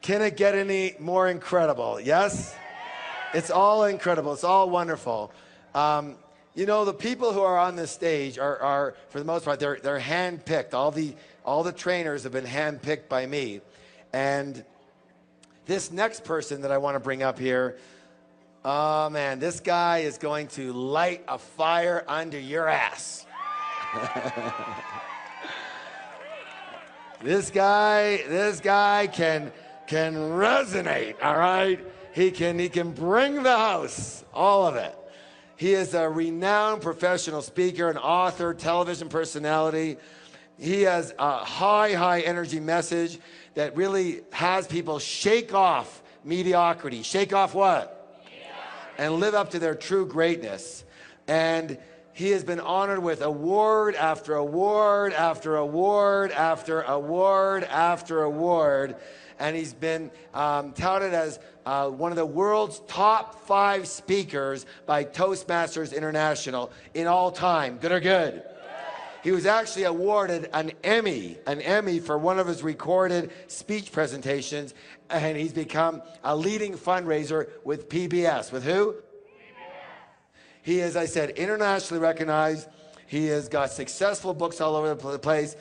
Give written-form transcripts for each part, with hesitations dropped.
Can it get any more incredible? Yes? It's all incredible. It's all wonderful. You know, the people who are on this stage are for the most part, they're hand-picked. All the trainers have been hand-picked by me. And this next person that I want to bring up here, oh man, this guy is going to light a fire under your ass. This guy can resonate, all right? He can bring the house, all of it. He is a renowned professional speaker, an author, television personality. He has a high energy message that really has people shake off mediocrity. Shake off what? And live up to their true greatness. And he has been honored with award after award after award after award after award. And he's been touted as one of the world's top 5 speakers by Toastmasters International in all time. Good or good? He was actually awarded an Emmy for one of his recorded speech presentations, and he's become a leading fundraiser with PBS. With who? He is, I said, internationally recognized. He has got successful books all over the place.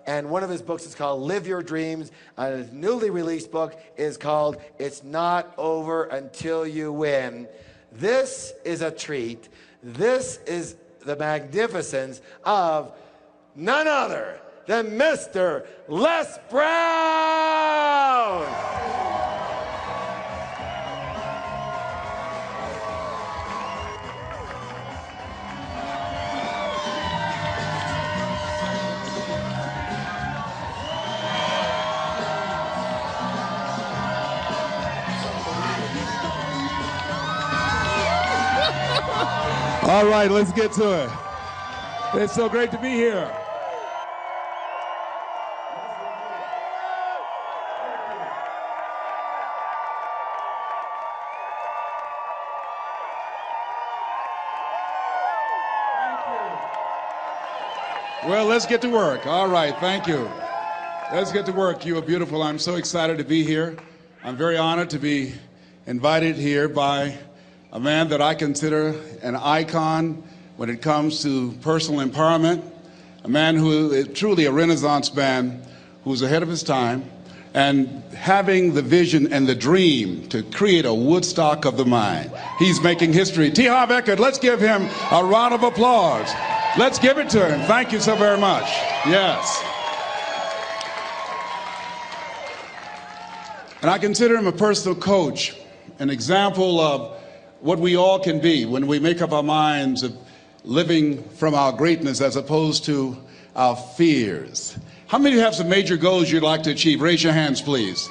And one of his books is called Live Your Dreams. His newly released book is called It's Not Over Until You Win. This is a treat. This is the magnificence of none other than Mr. Les Brown. All right, let's get to it. It's so great to be here. Well, let's get to work. All right, thank you. Let's get to work. You are beautiful. I'm so excited to be here. I'm very honored to be invited here by a man that I consider an icon when it comes to personal empowerment, a man who is truly a Renaissance man who's ahead of his time, and having the vision and the dream to create a Woodstock of the mind. He's making history. T. Harv Eker, let's give him a round of applause. Let's give it to him. Thank you so very much. Yes. And I consider him a personal coach, an example of what we all can be when we make up our minds of living from our greatness as opposed to our fears. How many of you have some major goals you'd like to achieve? Raise your hands, please.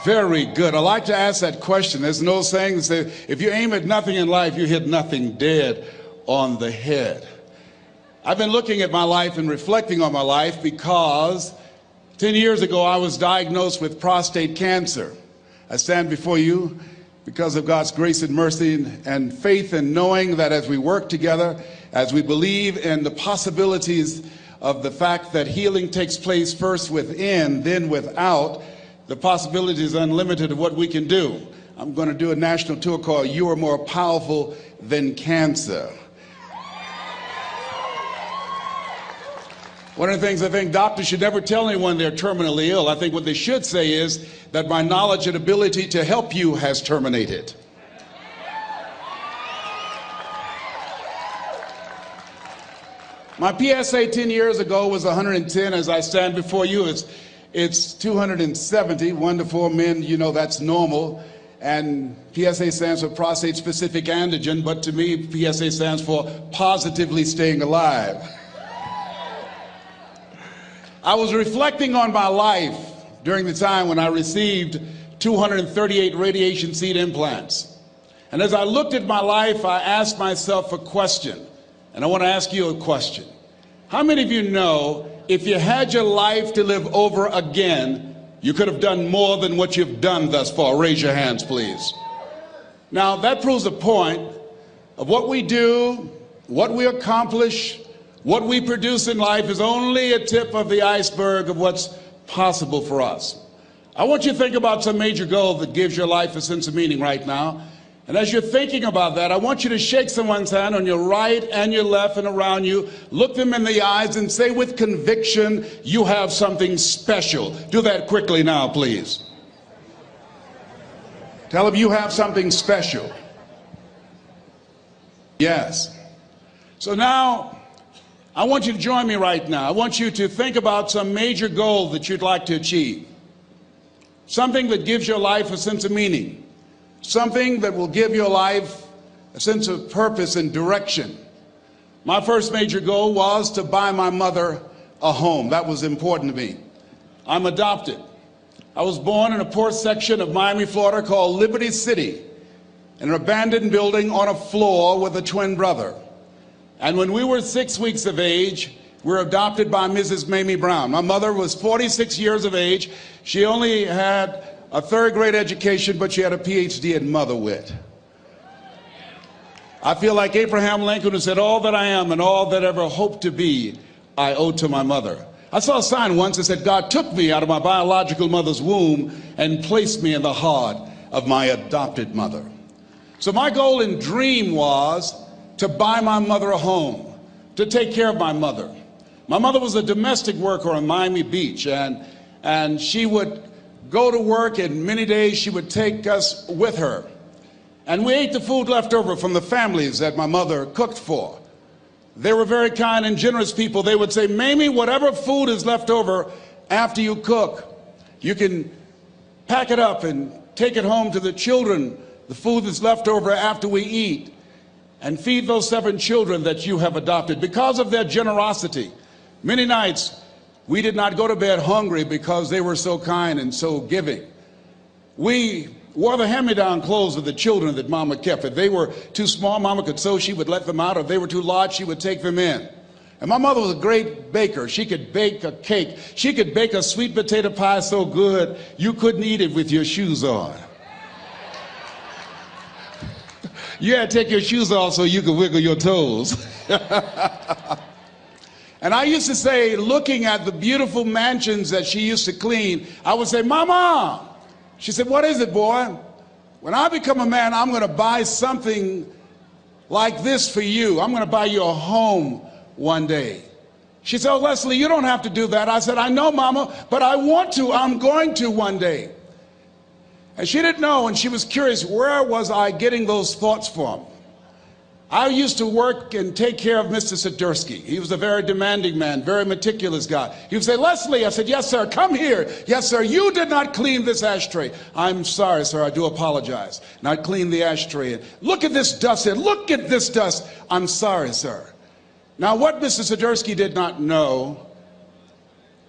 Very good. I like to ask that question. There's no saying that says, if you aim at nothing in life, you hit nothing dead on the head. I've been looking at my life and reflecting on my life because 10 years ago I was diagnosed with prostate cancer. I stand before you because of God's grace and mercy and faith, and knowing that as we work together, as we believe in the possibilities of the fact that healing takes place first within, then without, the possibility is unlimited of what we can do. I'm going to do a national tour called You Are More Powerful Than Cancer. One of the things I think doctors should never tell anyone they're terminally ill. I think what they should say is that my knowledge and ability to help you has terminated. My PSA 10 years ago was 110. As I stand before you, it's 270. 1 to 4 men, you know, that's normal. And PSA stands for prostate specific antigen, but to me, PSA stands for positively staying alive. I was reflecting on my life during the time when I received 238 radiation seed implants. And as I looked at my life, I asked myself a question. And I want to ask you a question. How many of you know if you had your life to live over again, you could have done more than what you've done thus far? Raise your hands, please. Now, that proves the point of what we do, what we accomplish, what we produce in life is only a tip of the iceberg of what's possible for us. I want you to think about some major goal that gives your life a sense of meaning right now. And as you're thinking about that, I want you to shake someone's hand on your right and your left and around you. Look them in the eyes and say with conviction, you have something special. Do that quickly now, please. Tell them you have something special. Yes. So now, I want you to join me right now. I want you to think about some major goal that you'd like to achieve. Something that gives your life a sense of meaning. Something that will give your life a sense of purpose and direction. My first major goal was to buy my mother a home. That was important to me. I'm adopted. I was born in a poor section of Miami, Florida called Liberty City, in an abandoned building on a floor with a twin brother. And when we were 6 weeks of age, we were adopted by Mrs. Mamie Brown. My mother was 46 years of age. She only had a third-grade education, but she had a PhD in mother wit. I feel like Abraham Lincoln, who said, all that I am and all that ever hope to be, I owe to my mother. I saw a sign once that said, God took me out of my biological mother's womb and placed me in the heart of my adopted mother. So my goal and dream was to buy my mother a home, to take care of my mother. My mother was a domestic worker on Miami Beach, and she would go to work, and many days she would take us with her. And we ate the food left over from the families that my mother cooked for. They were very kind and generous people. They would say, Mamie, whatever food is left over after you cook, you can pack it up and take it home to the children, the food that's left over after we eat, and feed those 7 children that you have adopted. Because of their generosity, many nights we did not go to bed hungry because they were so kind and so giving. We wore the hand-me-down clothes of the children that Mama kept. If they were too small, Mama could sew, she would let them out. If they were too large, she would take them in. And my mother was a great baker. She could bake a cake. She could bake a sweet potato pie so good you couldn't eat it with your shoes on. You had to take your shoes off so you could wiggle your toes. And I used to say, looking at the beautiful mansions that she used to clean, I would say, Mama. She said, what is it, boy? When I become a man, I'm going to buy something like this for you. I'm going to buy you a home one day. She said, oh, Leslie, you don't have to do that. I said, I know, Mama, but I want to. I'm going to one day. And she didn't know, and she was curious, where was I getting those thoughts from? I used to work and take care of Mr. Sidursky. He was a very demanding man, very meticulous guy. He would say, Leslie, I said, yes, sir, come here. Yes, sir, you did not clean this ashtray. I'm sorry, sir, I do apologize. And I'd clean the ashtray. And look at this dust here. Look at this dust. I'm sorry, sir. Now, what Mr. Sidursky did not know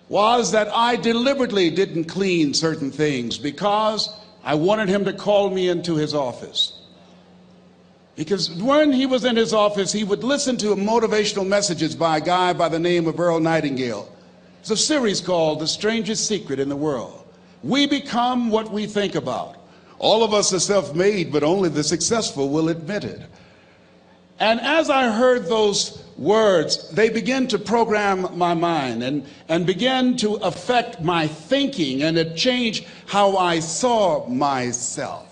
was that I deliberately didn't clean certain things because I wanted him to call me into his office. Because when he was in his office, he would listen to motivational messages by a guy by the name of Earl Nightingale. It's a series called The Strangest Secret in the World. We become what we think about. All of us are self-made, but only the successful will admit it. And as I heard those words, they began to program my mind and began to affect my thinking, and it changed how I saw myself.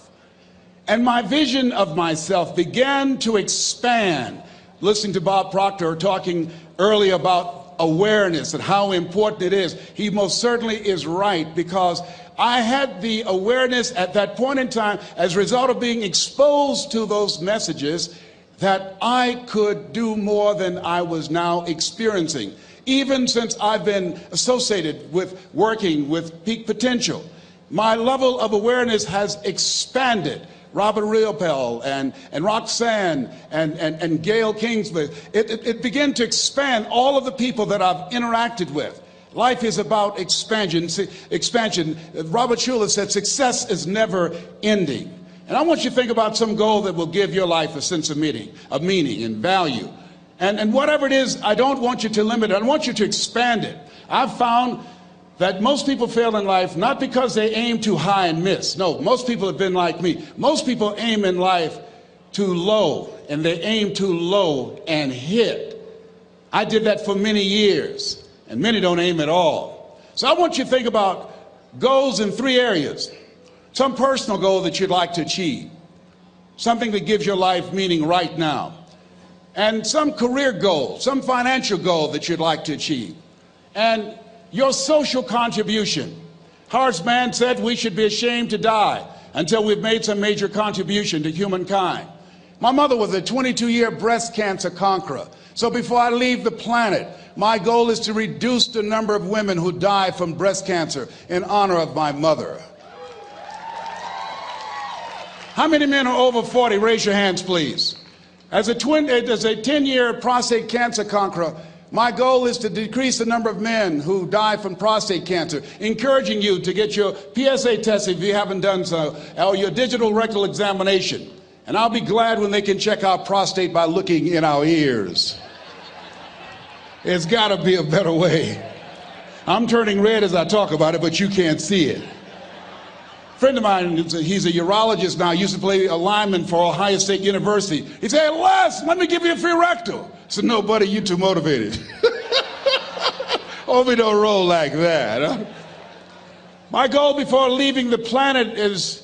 And my vision of myself began to expand. Listening to Bob Proctor talking earlier about awareness and how important it is, he most certainly is right, because I had the awareness at that point in time, as a result of being exposed to those messages, that I could do more than I was now experiencing. Even since I've been associated with working with Peak Potential, my level of awareness has expanded. Robert Riopel and Roxanne and Gail Kingsley, it began to expand all of the people that I've interacted with. Life is about expansion. Robert Schuller said success is never ending. And I want you to think about some goal that will give your life a sense of meaning and value. And whatever it is, I don't want you to limit it. I want you to expand it. I've found that most people fail in life not because they aim too high and miss. No, most people have been like me. Most people aim in life too low, and they aim too low and hit. I did that for many years, and many don't aim at all. So I want you to think about goals in 3 areas. Some personal goal that you'd like to achieve, something that gives your life meaning right now, and some career goal, some financial goal that you'd like to achieve, and your social contribution. Horace Mann said we should be ashamed to die until we've made some major contribution to humankind. My mother was a 22-year breast cancer conqueror. So before I leave the planet, my goal is to reduce the number of women who die from breast cancer in honor of my mother. How many men are over 40? Raise your hands, please. As a 10-year prostate cancer conqueror, my goal is to decrease the number of men who die from prostate cancer, encouraging you to get your PSA test if you haven't done so, or your digital rectal examination. And I'll be glad when they can check our prostate by looking in our ears. There's got to be a better way. I'm turning red as I talk about it, but you can't see it. A friend of mine, he's a urologist now, used to play a lineman for Ohio State University. He said, "Hey, Les, let me give you a free rectal." I said, "No, buddy, you're too motivated." Hope we don't roll like that. Huh? My goal before leaving the planet is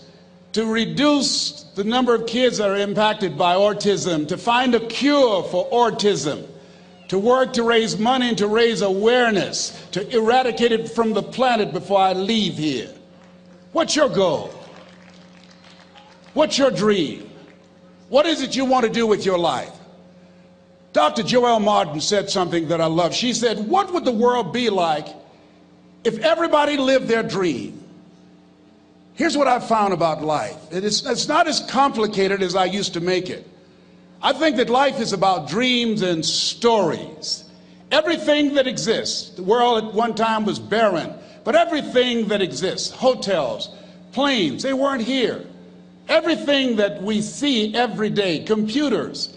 to reduce the number of kids that are impacted by autism, to find a cure for autism, to work to raise money and to raise awareness, to eradicate it from the planet before I leave here. What's your goal? What's your dream? What is it you want to do with your life? Dr. Joelle Martin said something that I love. She said, "What would the world be like if everybody lived their dream?" Here's what I've found about life. It's not as complicated as I used to make it. I think that life is about dreams and stories. Everything that exists, the world at one time was barren, but everything that exists, hotels, planes, they weren't here. Everything that we see every day, computers,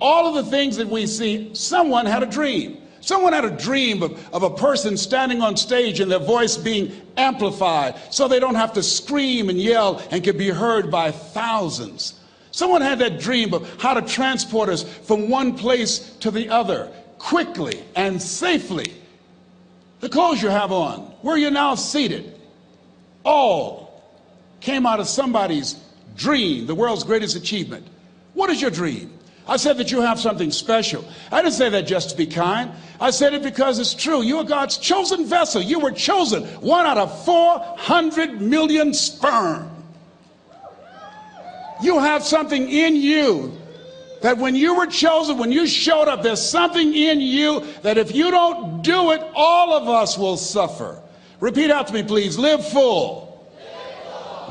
all of the things that we see, someone had a dream. Someone had a dream of a person standing on stage and their voice being amplified so they don't have to scream and yell and can be heard by thousands. Someone had that dream of how to transport us from one place to the other quickly and safely. The clothes you have on, where you're now seated, all came out of somebody's dream, the world's greatest achievement. What is your dream? I said that you have something special. I didn't say that just to be kind. I said it because it's true. You are God's chosen vessel. You were chosen, 1 out of 400 million sperm. You have something in you that when you were chosen, when you showed up, there's something in you that if you don't do it, all of us will suffer. Repeat after me, please. Live full.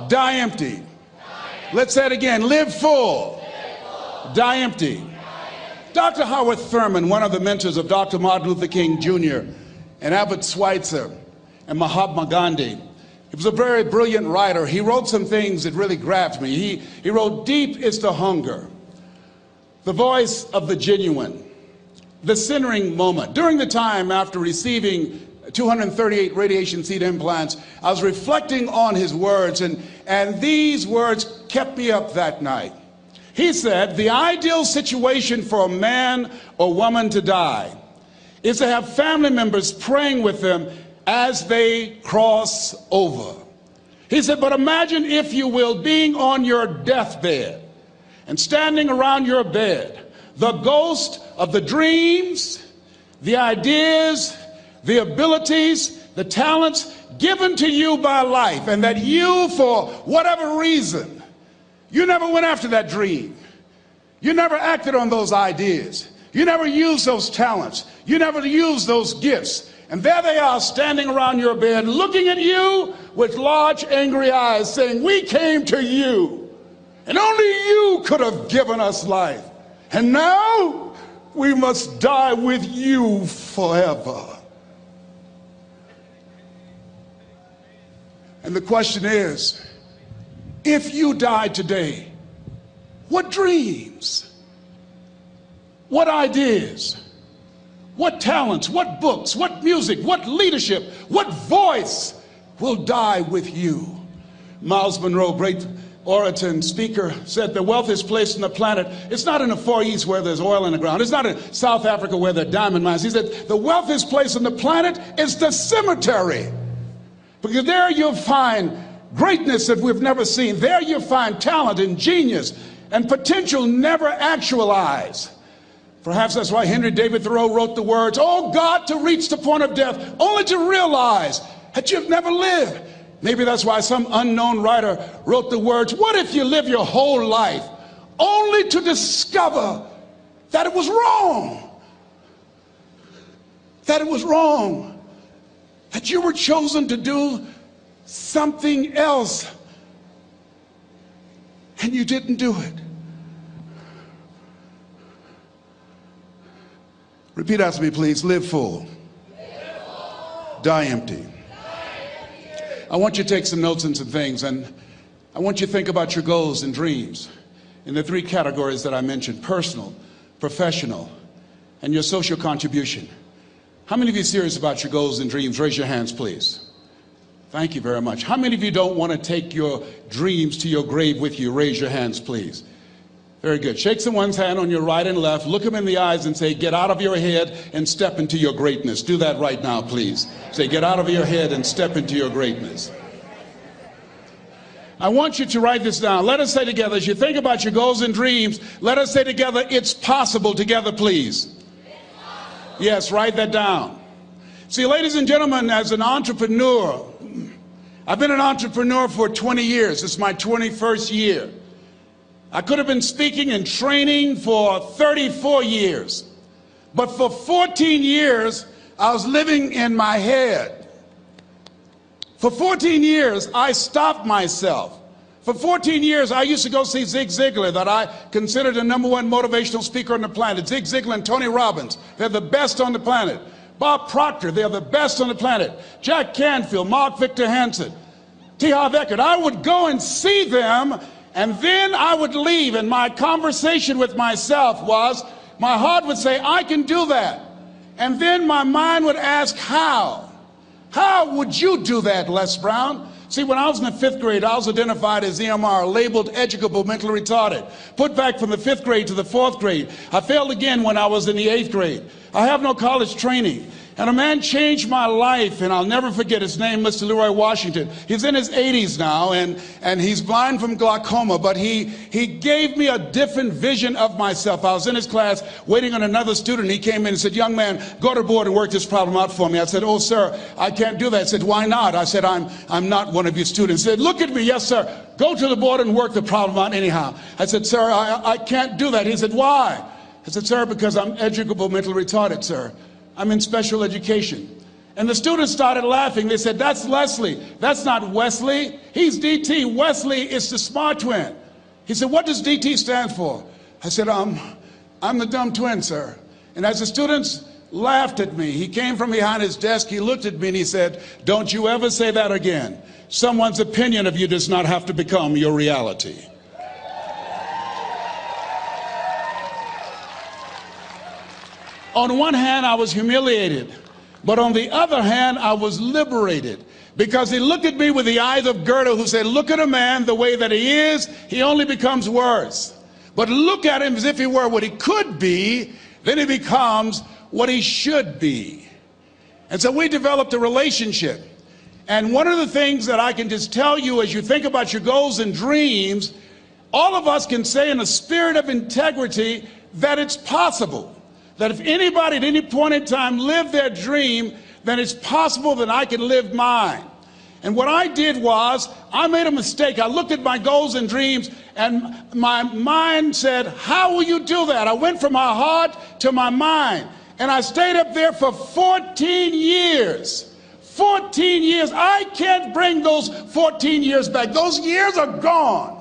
Die empty. Let's say it again. Live full. Die empty. Dr. Howard Thurman, one of the mentors of Dr. Martin Luther King Jr. and Albert Schweitzer and Mahatma Gandhi, he was a very brilliant writer. He wrote some things that really grabbed me. He wrote, "Deep is the hunger, the voice of the genuine, the centering moment." During the time after receiving 238 radiation seed implants, I was reflecting on his words, and these words kept me up that night. He said, "The ideal situation for a man or woman to die is to have family members praying with them as they cross over." He said, "But imagine, if you will, being on your deathbed and standing around your bed, the ghost of the dreams, the ideas, the abilities, the talents given to you by life, and that you, for whatever reason, you never went after that dream. You never acted on those ideas. You never used those talents. You never used those gifts. And there they are standing around your bed looking at you with large angry eyes saying, 'We came to you, and only you could have given us life. And now we must die with you forever.'" And the question is, if you died today, what dreams, what ideas, what talents, what books, what music, what leadership, what voice will die with you? Miles Monroe, great orator and speaker, said the wealthiest place on the planet, it's not in the Far East where there's oil in the ground. It's not in South Africa where there are diamond mines. He said the wealthiest place on the planet is the cemetery. Because there you'll find greatness that we've never seen. There you'll find talent and genius and potential never actualized. Perhaps that's why Henry David Thoreau wrote the words, "Oh God, to reach the point of death, only to realize that you've never lived." Maybe that's why some unknown writer wrote the words, "What if you live your whole life only to discover that it was wrong? That it was wrong. That you were chosen to do something else and you didn't do it." Repeat after me, please. Live full. Die empty. I want you to take some notes and some things, and I want you to think about your goals and dreams in the three categories that I mentioned: personal, professional, and your social contribution. How many of you are serious about your goals and dreams? Raise your hands, please. Thank you very much. How many of you don't want to take your dreams to your grave with you? Raise your hands, please. Very good. Shake someone's hand on your right and left. Look them in the eyes and say, "Get out of your head and step into your greatness." Do that right now, please. Say, "Get out of your head and step into your greatness." I want you to write this down. Let us say together, as you think about your goals and dreams, let us say together, "It's possible," together, please. Yes, write that down. See, ladies and gentlemen, as an entrepreneur, I've been an entrepreneur for 20 years. This is my 21st year. I could have been speaking and training for 34 years. But for 14 years, I was living in my head. For 14 years, I stopped myself. For 14 years, I used to go see Zig Ziglar, that I considered the #1 motivational speaker on the planet. Zig Ziglar and Tony Robbins, they're the best on the planet. Bob Proctor, they're the best on the planet. Jack Canfield, Mark Victor Hansen, T. Harv Eker. I would go and see them, and then I would leave, and my conversation with myself was, my heart would say, "I can do that." And then my mind would ask, how? How would you do that, Les Brown? See, when I was in the 5th grade, I was identified as EMR, labeled educable mentally retarded, put back from the 5th grade to the 4th grade. I failed again when I was in the 8th grade. I have no college training. And a man changed my life, and I'll never forget his name, Mr. Leroy Washington. He's in his 80s now, and he's blind from glaucoma, but he gave me a different vision of myself. I was in his class waiting on another student. He came in and said, "Young man, go to the board and work this problem out for me." I said, "Oh, sir, I can't do that." He said, "Why not?" I said, I'm not one of your students." He said, "Look at me." "Yes, sir. Go to the board and work the problem out anyhow." I said, "Sir, I can't do that." He said, "Why?" I said, "Sir, because I'm educable mentally retarded, sir. I'm in special education." And the students started laughing. They said, "That's Leslie. That's not Wesley. He's DT. Wesley is the smart twin." He said, "What does DT stand for?" I said, I'm the dumb twin, sir." And as the students laughed at me, he came from behind his desk, he looked at me and he said, "Don't you ever say that again. Someone's opinion of you does not have to become your reality." On one hand, I was humiliated, but on the other hand, I was liberated, because he looked at me with the eyes of Goethe, who said, "Look at a man the way that he is, he only becomes worse. But look at him as if he were what he could be, then he becomes what he should be." And so we developed a relationship. And one of the things that I can just tell you as you think about your goals and dreams, all of us can say in a spirit of integrity that it's possible. That if anybody at any point in time lived their dream, then it's possible that I can live mine. And what I did was, I made a mistake. I looked at my goals and dreams, and my mind said, "How will you do that?" I went from my heart to my mind, and I stayed up there for 14 years. 14 years. I can't bring those 14 years back. Those years are gone.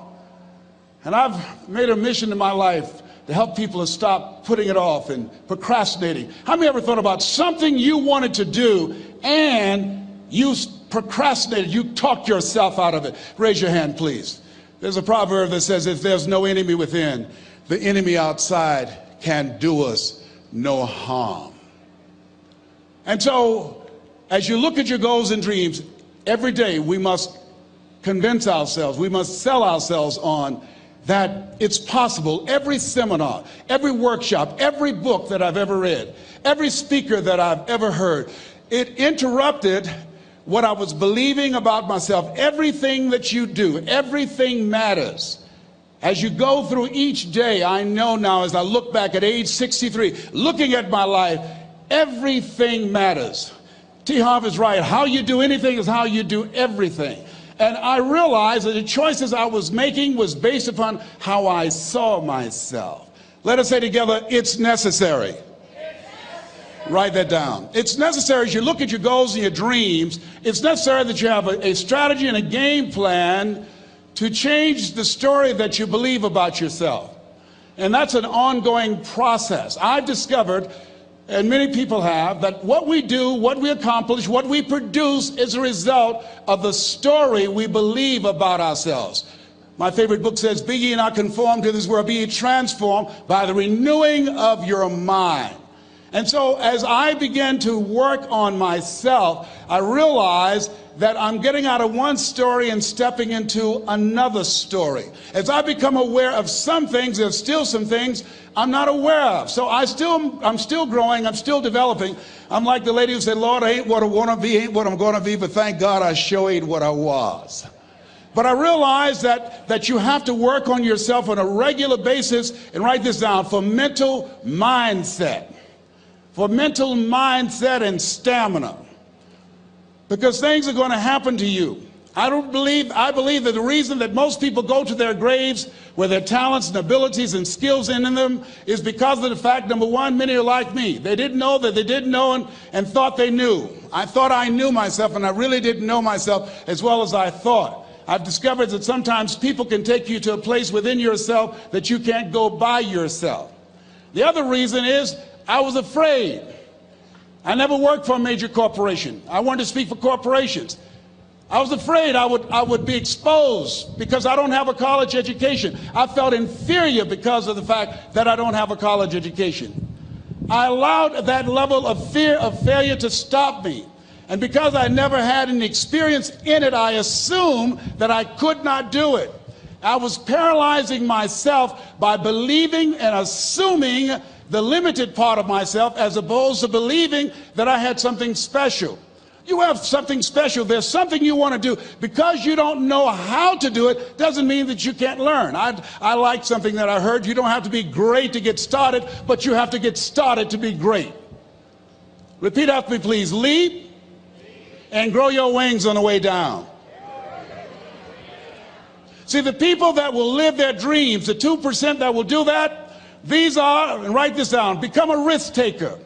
And I've made a mission in my life to help people to stop putting it off and procrastinating. How many ever thought about something you wanted to do and you procrastinated, you talked yourself out of it? Raise your hand, please. There's a proverb that says, "If there's no enemy within, the enemy outside can do us no harm." And so, as you look at your goals and dreams, every day we must convince ourselves, we must sell ourselves on that it's possible. Every seminar, every workshop, every book that I've ever read, every speaker that I've ever heard, it interrupted what I was believing about myself. Everything that you do, everything matters. As you go through each day, I know now as I look back at age 63, looking at my life, everything matters. T. Harv is right. How you do anything is how you do everything. And I realized that the choices I was making was based upon how I saw myself. Let us say together, it's necessary. Write that down. It's necessary as you look at your goals and your dreams, it's necessary that you have a strategy and a game plan to change the story that you believe about yourself. And that's an ongoing process. I've discovered, and many people have, that what we do, what we accomplish, what we produce is a result of the story we believe about ourselves. My favorite book says, "Be ye not conformed to this world, be ye transformed by the renewing of your mind." And so as I began to work on myself, I realized that I'm getting out of one story and stepping into another story. As I become aware of some things, there's still some things I'm not aware of. So I'm still growing, I'm still developing. I'm like the lady who said, "Lord, I ain't what I want to be, ain't what I'm going to be, but thank God I sure ain't what I was." But I realized that you have to work on yourself on a regular basis, and write this down, for mental mindset. For mental mindset and stamina. Because things are going to happen to you. I believe that the reason that most people go to their graves with their talents and abilities and skills in them is because of the fact, number one, many are like me. They didn't know that they didn't know and thought they knew. I thought I knew myself, and I really didn't know myself as well as I thought. I've discovered that sometimes people can take you to a place within yourself that you can't go by yourself. The other reason is I was afraid. I never worked for a major corporation. I wanted to speak for corporations. I was afraid I would be exposed because I don't have a college education. I felt inferior because of the fact that I don't have a college education. I allowed that level of fear of failure to stop me. And because I never had any experience in it, I assumed that I could not do it. I was paralyzing myself by believing and assuming the limited part of myself as opposed to believing that I had something special. You have something special. There's something you want to do. Because you don't know how to do it doesn't mean that you can't learn. I like something that I heard. You don't have to be great to get started, but you have to get started to be great. Repeat after me, please. Leap and grow your wings on the way down. See, the people that will live their dreams, the 2% that will do that, these are, and write this down, become a risk taker.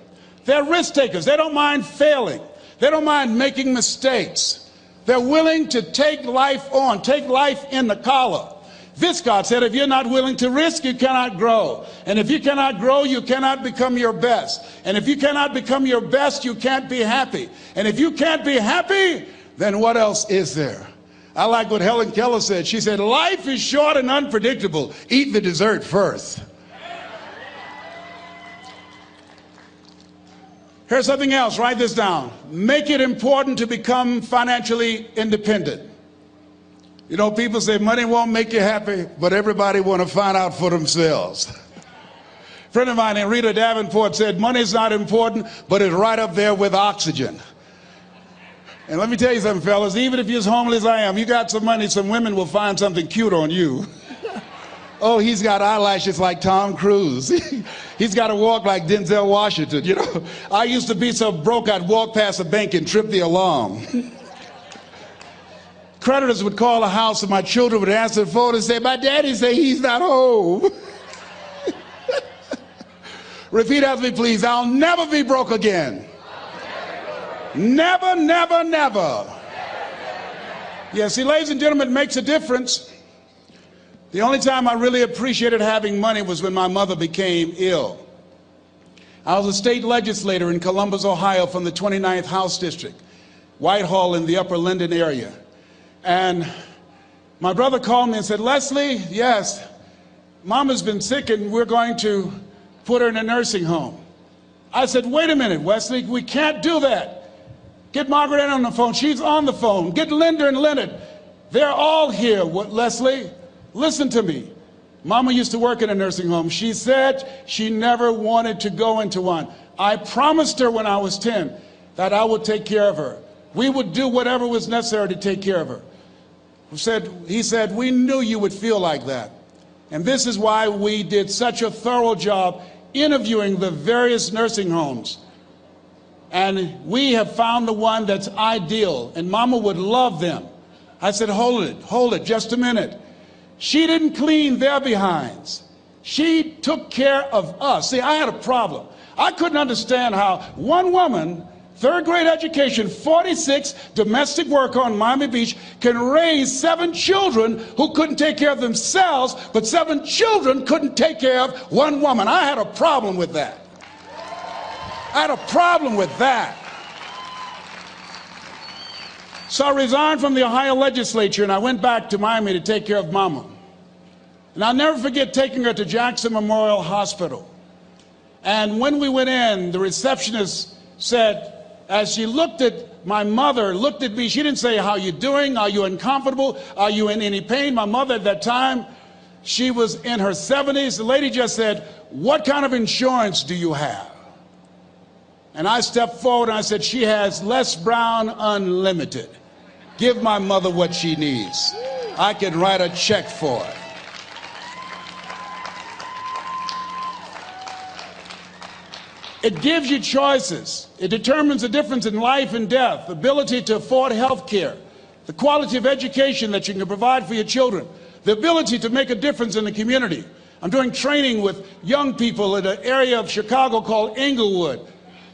They're risk takers. They don't mind failing. They don't mind making mistakes. They're willing to take life on, take life in the collar. Viscott said, if you're not willing to risk, you cannot grow. And if you cannot grow, you cannot become your best. And if you cannot become your best, you can't be happy. And if you can't be happy, then what else is there? I like what Helen Keller said. She said, life is short and unpredictable. Eat the dessert first. Here's something else. Write this down. Make it important to become financially independent. You know, people say money won't make you happy, but everybody want to find out for themselves. A friend of mine named Rita Davenport said, money's not important, but it's right up there with oxygen. And let me tell you something, fellas, even if you're as homeless as I am, you got some money, some women will find something cute on you. Oh, he's got eyelashes like Tom Cruise. He's got to walk like Denzel Washington, you know. I used to be so broke I'd walk past a bank and trip the alarm. Creditors would call the house and my children would answer the phone and say, my daddy say he's not home. Repeat after me, please. I'll never be broke again. Never, never, never. Yeah, see, ladies and gentlemen, it makes a difference. The only time I really appreciated having money was when my mother became ill. I was a state legislator in Columbus, Ohio from the 29th House District, Whitehall in the Upper Linden area. And my brother called me and said, Leslie, yes, Mama's been sick and we're going to put her in a nursing home. I said, wait a minute, Wesley, we can't do that. Get Margaret Ann on the phone. She's on the phone. Get Linda and Leonard. They're all here, Leslie. Listen to me. Mama used to work in a nursing home. She said she never wanted to go into one. I promised her when I was 10 that I would take care of her. We would do whatever was necessary to take care of her. He said, we knew you would feel like that. And this is why we did such a thorough job interviewing the various nursing homes. And we have found the one that's ideal, and Mama would love them. I said, hold it, just a minute. She didn't clean their behinds. She took care of us. See, I had a problem. I couldn't understand how one woman, third grade education, 46, domestic worker on Miami Beach, can raise 7 children who couldn't take care of themselves, but 7 children couldn't take care of one woman. I had a problem with that. I had a problem with that. So I resigned from the Ohio legislature and I went back to Miami to take care of Mama. And I'll never forget taking her to Jackson Memorial Hospital. And when we went in, the receptionist said, as she looked at my mother, looked at me, she didn't say, how you doing? Are you uncomfortable? Are you in any pain? My mother at that time, she was in her 70s. The lady just said, what kind of insurance do you have? And I stepped forward and I said, she has Les Brown Unlimited. Give my mother what she needs. I can write a check for her. It gives you choices. It determines the difference in life and death, the ability to afford health care, the quality of education that you can provide for your children, the ability to make a difference in the community. I'm doing training with young people in an area of Chicago called Englewood,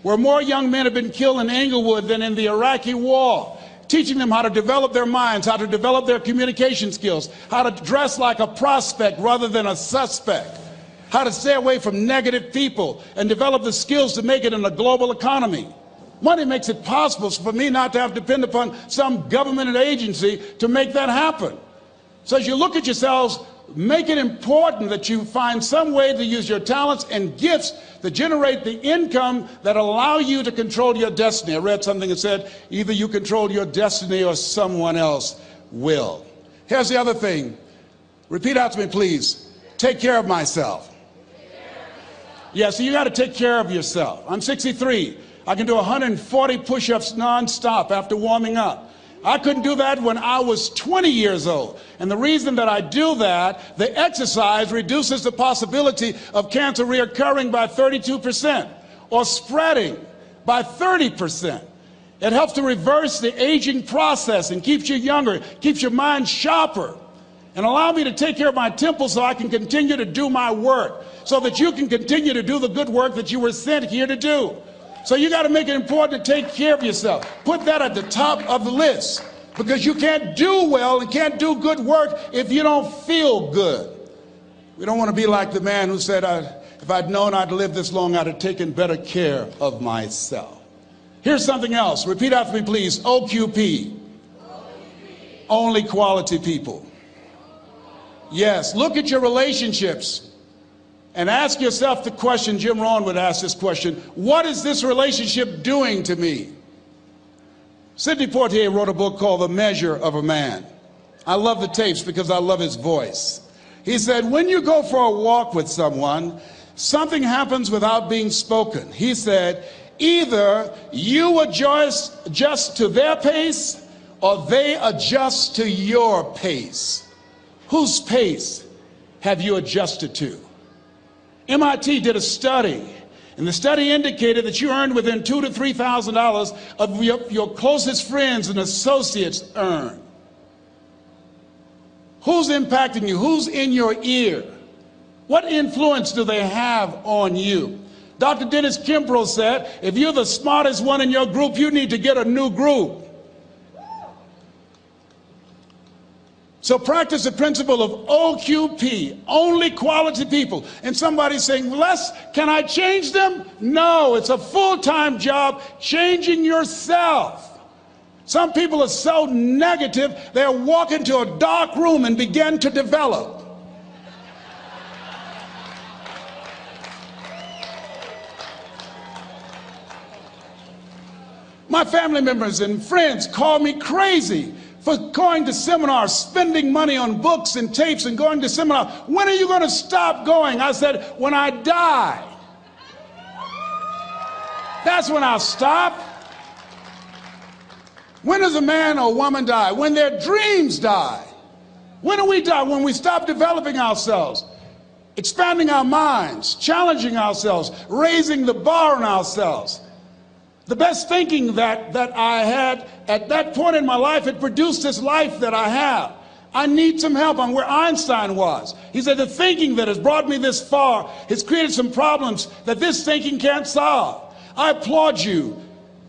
where more young men have been killed in Englewood than in the Iraqi war, teaching them how to develop their minds, how to develop their communication skills, how to dress like a prospect rather than a suspect, how to stay away from negative people and develop the skills to make it in a global economy. Money makes it possible for me not to have to depend upon some government agency to make that happen. So as you look at yourselves, make it important that you find some way to use your talents and gifts to generate the income that allow you to control your destiny. I read something that said, either you control your destiny or someone else will. Here's the other thing. Repeat after me, please. Take care of myself. Yeah, so you got to take care of yourself. I'm 63. I can do 140 push-ups nonstop after warming up. I couldn't do that when I was 20 years old. And the reason that I do that, the exercise reduces the possibility of cancer reoccurring by 32% or spreading by 30%. It helps to reverse the aging process and keeps you younger, keeps your mind sharper, and allow me to take care of my temple so I can continue to do my work, so that you can continue to do the good work that you were sent here to do. So you got to make it important to take care of yourself. Put that at the top of the list, because you can't do well and can't do good work if you don't feel good. We don't want to be like the man who said, if I'd known I'd live this long, I'd have taken better care of myself. Here's something else. Repeat after me, please. OQP. Only quality people. Yes, look at your relationships and ask yourself the question, Jim Rohn would ask this question, what is this relationship doing to me? Sidney Poitier wrote a book called The Measure of a Man. I love the tapes because I love his voice. He said, when you go for a walk with someone, something happens without being spoken. He said, either you adjust to their pace or they adjust to your pace. Whose pace have you adjusted to? MIT did a study, and the study indicated that you earned within $2,000 to $3,000 of your closest friends and associates earn. Who's impacting you? Who's in your ear? What influence do they have on you? Dr. Dennis Kimbrough said, if you're the smartest one in your group, you need to get a new group. So practice the principle of OQP, only quality people. And somebody's saying, Les, can I change them? No, it's a full-time job changing yourself. Some people are so negative, they'll walk into a dark room and begin to develop. My family members and friends call me crazy for going to seminars, spending money on books and tapes and going to seminars. When are you going to stop going? I said, when I die. That's when I'll stop. When does a man or woman die? When their dreams die. When do we die? When we stop developing ourselves, expanding our minds, challenging ourselves, raising the bar on ourselves. The best thinking that I had at that point in my life, it produced this life that I have. I need some help. I'm where Einstein was. He said, the thinking that has brought me this far has created some problems that this thinking can't solve. I applaud you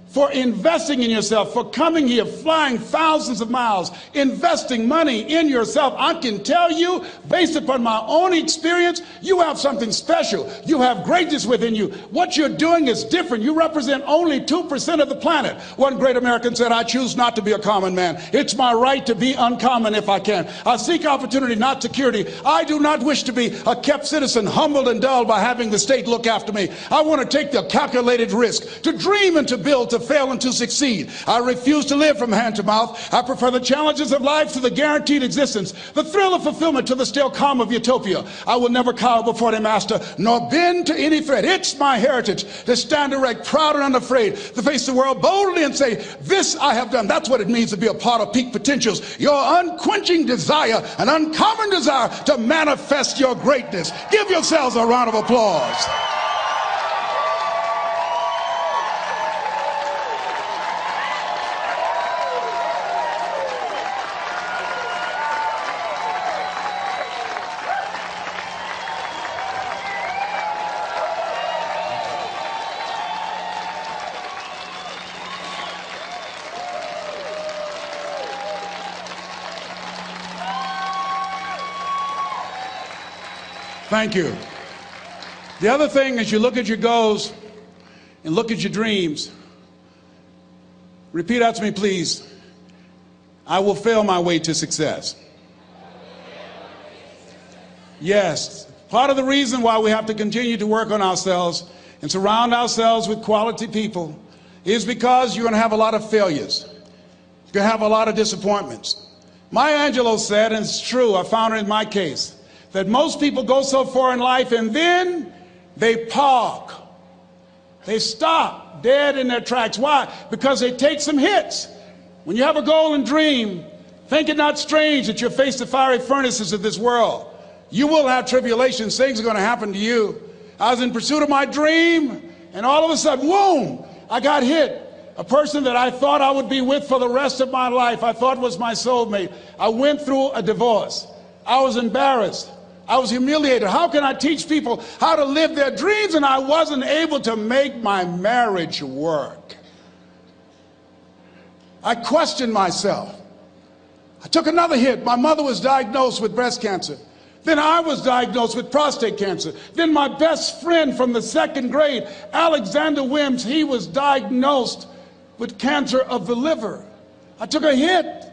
for investing in yourself, for coming here, flying thousands of miles, investing money in yourself. I can tell you, based upon my own experience, you have something special. You have greatness within you. What you're doing is different. You represent only 2% of the planet. One great American said, I choose not to be a common man. It's my right to be uncommon if I can. I seek opportunity, not security. I do not wish to be a kept citizen, humbled and dulled by having the state look after me. I want to take the calculated risk, to dream and to build, to fail and to succeed. I refuse to live from hand to mouth. I prefer the challenges of life to the guaranteed existence, the thrill of fulfillment to the still calm of utopia. I will never cower before the master, nor bend to any threat. It's my heritage to stand erect, proud and unafraid, to face the world boldly and say, this I have done. That's what it means to be a part of peak potentials. Your unquenching desire, an uncommon desire to manifest your greatness. Give yourselves a round of applause. Thank you. The other thing is, you look at your goals and look at your dreams. Repeat out to me, please. I will fail my way to success. Yes, part of the reason why we have to continue to work on ourselves and surround ourselves with quality people is because you're going to have a lot of failures. You're going to have a lot of disappointments. Maya Angelou said, and it's true, I found it in my case, that most people go so far in life and then they park. They stop dead in their tracks. Why? Because they take some hits. When you have a goal and dream, think it not strange that you face the fiery furnaces of this world. You will have tribulations. Things are going to happen to you. I was in pursuit of my dream, and all of a sudden, boom, I got hit. A person that I thought I would be with for the rest of my life, I thought was my soulmate. I went through a divorce. I was embarrassed. I was humiliated. How can I teach people how to live their dreams? And I wasn't able to make my marriage work. I questioned myself. I took another hit. My mother was diagnosed with breast cancer. Then I was diagnosed with prostate cancer. Then my best friend from the second grade, Alexander Wims, he was diagnosed with cancer of the liver. I took a hit,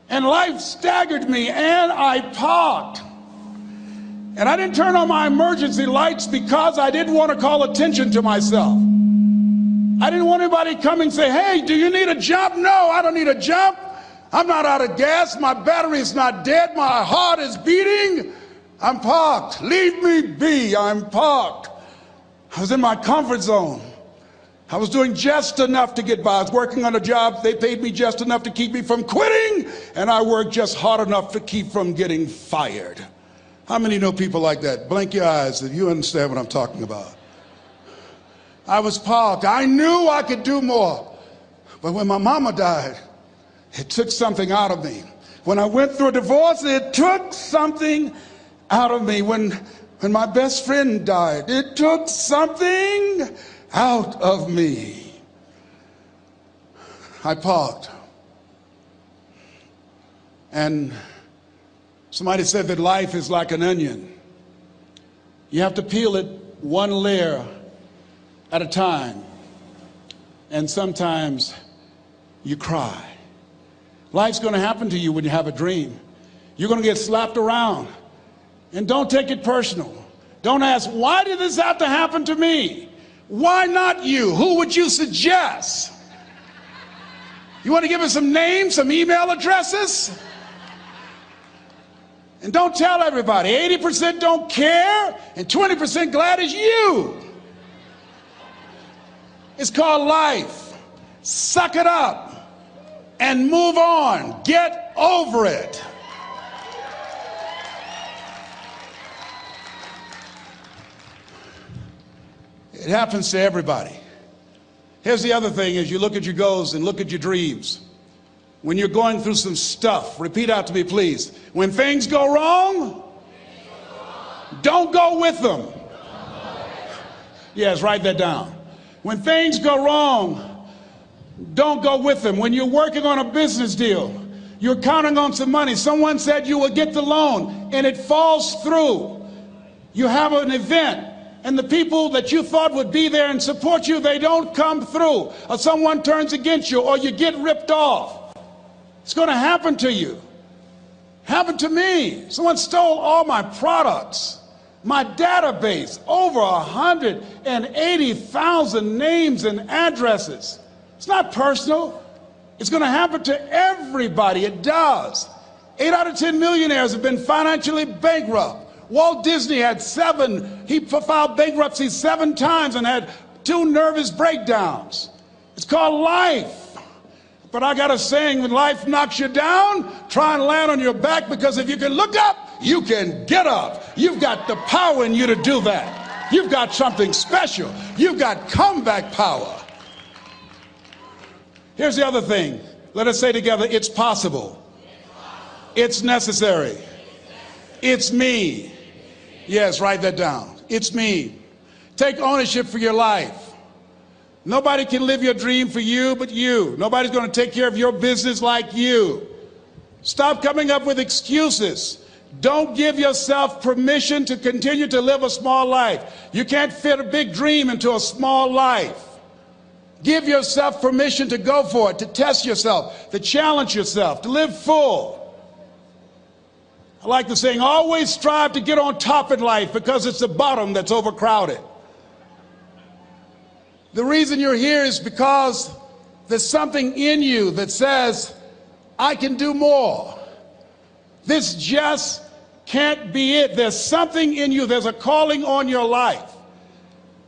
and life staggered me, and I parked. And I didn't turn on my emergency lights because I didn't want to call attention to myself. I didn't want anybody to come and say, hey, do you need a jump? No, I don't need a jump. I'm not out of gas. My battery is not dead. My heart is beating. I'm parked. Leave me be. I'm parked. I was in my comfort zone. I was doing just enough to get by. I was working on a job. They paid me just enough to keep me from quitting, and I worked just hard enough to keep from getting fired. How many know people like that? Blink your eyes if you understand what I'm talking about. I was parked. I knew I could do more. But when my mama died, it took something out of me. When I went through a divorce, it took something out of me. When my best friend died, it took something out of me. I parked. And somebody said that life is like an onion. You have to peel it one layer at a time. And sometimes you cry. Life's going to happen to you when you have a dream. You're going to get slapped around. And don't take it personal. Don't ask, why did this have to happen to me? Why not you? Who would you suggest? You want to give us some names, some email addresses? And don't tell everybody. 80% don't care, and 20% glad it's you. It's called life. Suck it up. and move on. Get over it. It happens to everybody. Here's the other thing: as you look at your goals and look at your dreams, when you're going through some stuff, repeat out to me, please. When things go wrong, don't go with them. Yes, write that down. When things go wrong, don't go with them. When you're working on a business deal, you're counting on some money. Someone said you will get the loan, and it falls through. You have an event, and the people that you thought would be there and support you, they don't come through. Or someone turns against you, or you get ripped off. It's going to happen to you. Happened to me. Someone stole all my products. My database, over 180,000 names and addresses. It's not personal. It's going to happen to everybody. It does. 8 out of 10 millionaires have been financially bankrupt. Walt Disney had he filed bankruptcy 7 times and had 2 nervous breakdowns. It's called life. But I got a saying: when life knocks you down, try and land on your back, because if you can look up, you can get up. You've got the power in you to do that. You've got something special. You've got comeback power. Here's the other thing. Let us say together, it's possible. It's necessary. It's me. Yes, write that down. It's me. Take ownership for your life. Nobody can live your dream for you but you. Nobody's going to take care of your business like you. Stop coming up with excuses. Don't give yourself permission to continue to live a small life. You can't fit a big dream into a small life. Give yourself permission to go for it, to test yourself, to challenge yourself, to live full. I like the saying, always strive to get on top in life, because it's the bottom that's overcrowded. The reason you're here is because there's something in you that says, I can do more. This just can't be it. There's something in you. There's a calling on your life.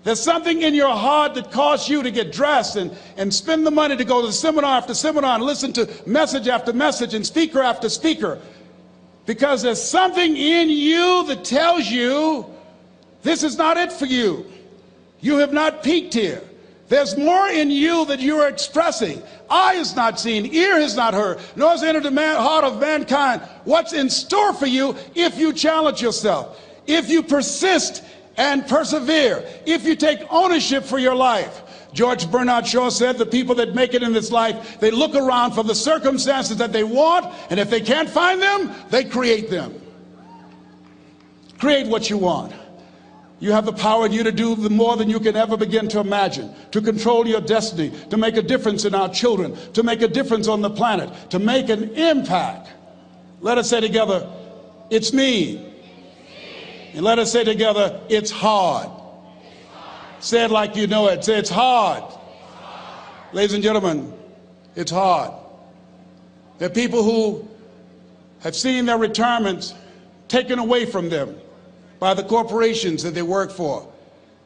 There's something in your heart that caused you to get dressed and spend the money to go to seminar after seminar and listen to message after message and speaker after speaker. Because there's something in you that tells you this is not it for you. You have not peaked here. There's more in you that you are expressing. Eye has not seen, ear has not heard, nor has entered the heart of mankind what's in store for you if you challenge yourself, if you persist and persevere, if you take ownership for your life. George Bernard Shaw said the people that make it in this life, they look around for the circumstances that they want, and if they can't find them, they create them. Create what you want. You have the power in you to do more than you can ever begin to imagine, to control your destiny, to make a difference in our children, to make a difference on the planet, to make an impact. Let us say together, it's me. And let us say together, it's hard. Say it like you know it. Say, it's hard. Ladies and gentlemen, it's hard. There are people who have seen their retirements taken away from them by the corporations that they work for.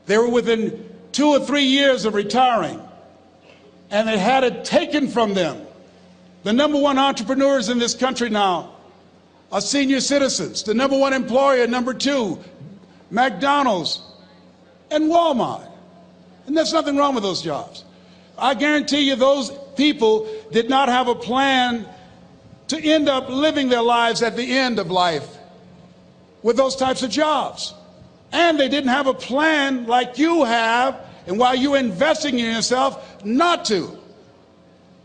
They were within 2 or 3 years of retiring, and they had it taken from them. The number 1 entrepreneurs in this country now are senior citizens. The number 1 employer, number 2, McDonald's and Walmart. And there's nothing wrong with those jobs. I guarantee you those people did not have a plan to end up living their lives at the end of life with those types of jobs. And they didn't have a plan like you have, and while you're investing in yourself, not to.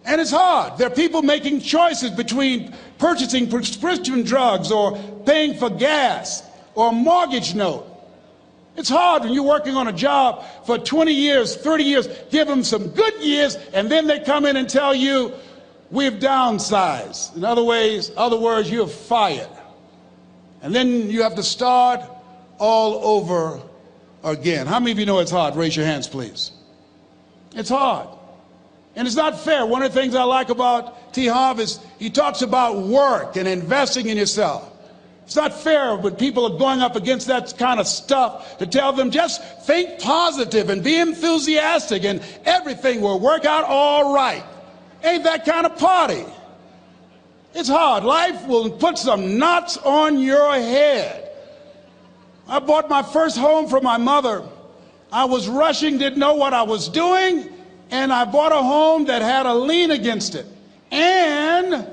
And it's hard. There are people making choices between purchasing prescription drugs or paying for gas or a mortgage note. It's hard when you're working on a job for 20 years, 30 years, give them some good years, and then they come in and tell you, we've downsized. In other words, you're fired. And then you have to start all over again. How many of you know it's hard? Raise your hands, please. It's hard. And it's not fair. One of the things I like about T. Harv is he talks about work and investing in yourself. It's not fair when people are going up against that kind of stuff to tell them just think positive and be enthusiastic and everything will work out all right. Ain't that kind of party. It's hard. Life will put some knots on your head. I bought my first home for my mother. I was rushing, didn't know what I was doing, and I bought a home that had a lien against it. And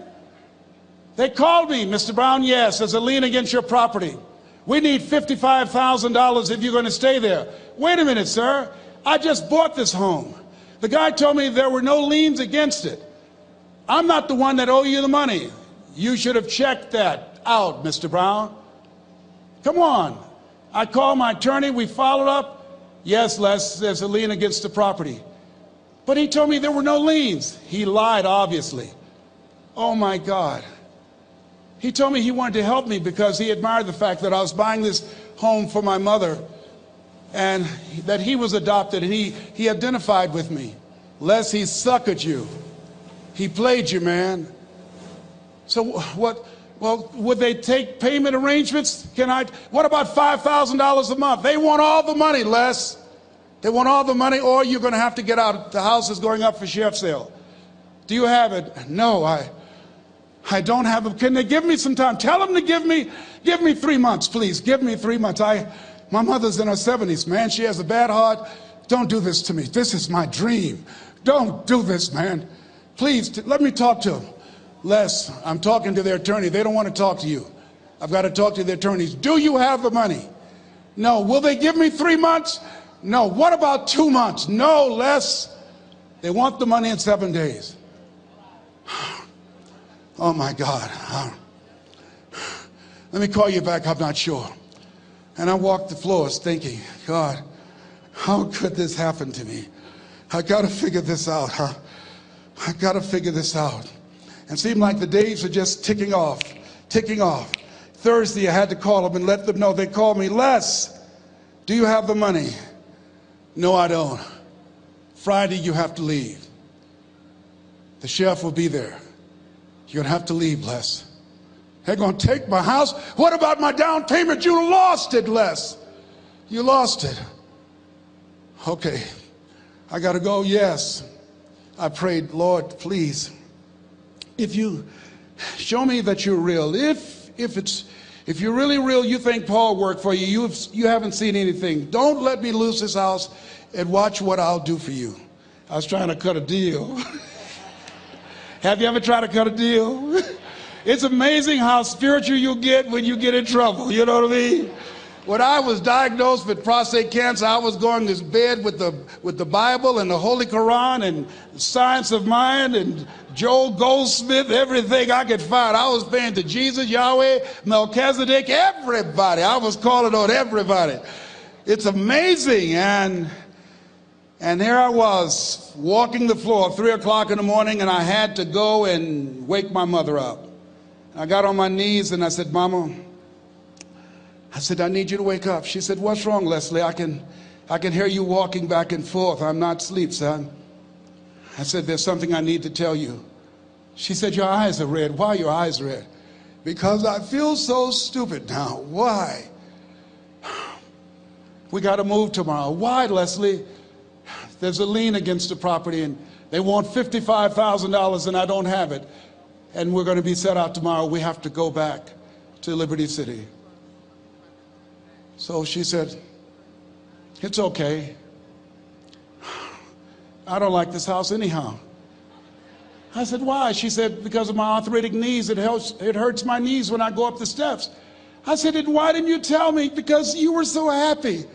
they called me, Mr. Brown, yes, there's a lien against your property. We need $55,000 if you're going to stay there. Wait a minute, sir. I just bought this home. The guy told me there were no liens against it. I'm not the one that owe you the money. You should have checked that out, Mr. Brown. Come on. I called my attorney. We followed up. Yes, Les, there's a lien against the property. But he told me there were no liens. He lied, obviously. Oh, my God. He told me he wanted to help me because he admired the fact that I was buying this home for my mother and that he was adopted, and he identified with me. Les, he suckered you. He played you, man. So what? Well, would they take payment arrangements? What about $5,000 a month? They want all the money, Les. They want all the money, or you're going to have to get out. The house is going up for sheriff's sale. Do you have it? No, I don't have it. Can they give me some time? Tell them to give me 3 months, please. Give me 3 months. My mother's in her 70s, man. She has a bad heart. Don't do this to me. This is my dream. Don't do this, man. Please, let me talk to them. Les, I'm talking to their attorney. They don't want to talk to you. I've got to talk to the attorneys. Do you have the money? No. Will they give me 3 months? No. What about 2 months? No, Les. They want the money in 7 days. Oh, my God. Let me call you back. I'm not sure. And I walked the floors thinking, God, how could this happen to me? I got to figure this out, huh? I got to figure this out. And it seemed like the days are just ticking off, ticking off. Thursday, I had to call them and let them know. They called me, Les, do you have the money? No, I don't. Friday, you have to leave. The sheriff will be there. You're going to have to leave, Les. They're going to take my house. What about my down payment? You lost it, Les. You lost it. Okay. I got to go. Yes. I prayed, Lord, please, if you show me that you're real, if you're really real, you think Paul worked for you, you haven't seen anything. Don't let me lose this house and watch what I'll do for you. I was trying to cut a deal. Have you ever tried to cut a deal? It's amazing how spiritual you get when you get in trouble. You know what I mean? When I was diagnosed with prostate cancer, I was going to bed with the Bible and the Holy Quran and Science of Mind and Joel Goldsmith, everything I could find. I was praying to Jesus, Yahweh, Melchizedek, everybody. I was calling on everybody. It's amazing. And here I was walking the floor at 3 o'clock in the morning, and I had to go and wake my mother up. I got on my knees and I said, Mama, I need you to wake up. She said, what's wrong, Leslie? I can hear you walking back and forth. I'm not asleep, son. I said, there's something I need to tell you. She said, your eyes are red. Why are your eyes red? Because I feel so stupid now. Why? We got to move tomorrow. Why, Leslie? There's a lien against the property and they want $55,000 and I don't have it. And we're going to be set out tomorrow. We have to go back to Liberty City. So she said, it's okay. I don't like this house anyhow. I said, why? She said, because of my arthritic knees. It hurts my knees when I go up the steps. I said, and why didn't you tell me? Because you were so happy.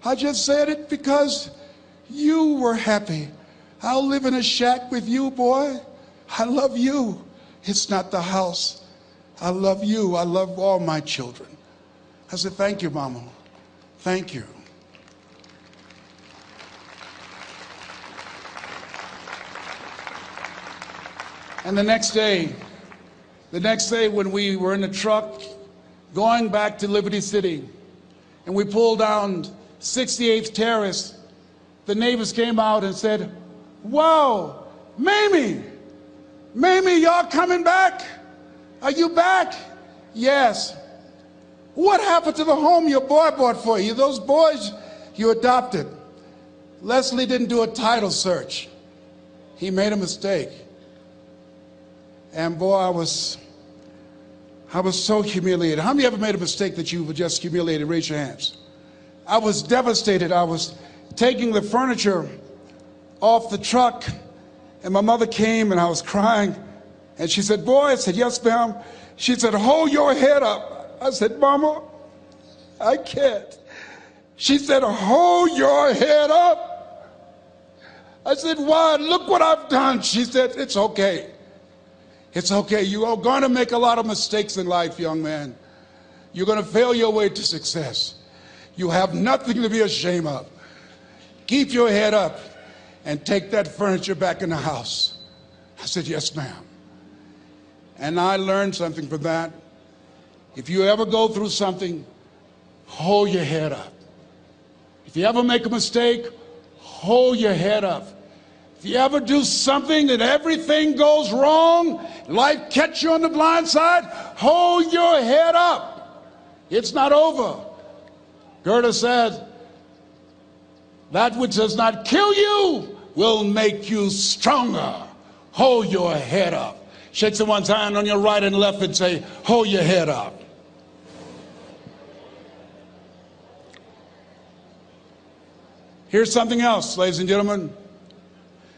I just said it because you were happy. I'll live in a shack with you, boy. I love you. It's not the house. I love you. I love all my children. I said, thank you, Mama. Thank you. And the next day when we were in the truck going back to Liberty City and we pulled down 68th Terrace, the neighbors came out and said, whoa, Mamie, y'all coming back? Are you back? Yes. What happened to the home your boy bought for you? Those boys you adopted. Leslie didn't do a title search. He made a mistake. And boy, I was so humiliated. How many ever made a mistake that you were just humiliated? Raise your hands. I was devastated. I was taking the furniture off the truck, and my mother came, and I was crying. And she said, boy, I said, yes, ma'am. She said, hold your head up. I said, Mama, I can't. She said, hold your head up. I said, why? Look what I've done. She said, it's okay. It's okay. You are going to make a lot of mistakes in life, young man. You're going to fail your way to success. You have nothing to be ashamed of. Keep your head up and take that furniture back in the house. I said, yes, ma'am. And I learned something from that. If you ever go through something, hold your head up. If you ever make a mistake, hold your head up. If you ever do something that everything goes wrong, life catch you on the blind side, hold your head up. It's not over. Goethe said, that which does not kill you will make you stronger. Hold your head up. Shake someone's hand on your right and left and say, hold your head up. Here's something else, ladies and gentlemen.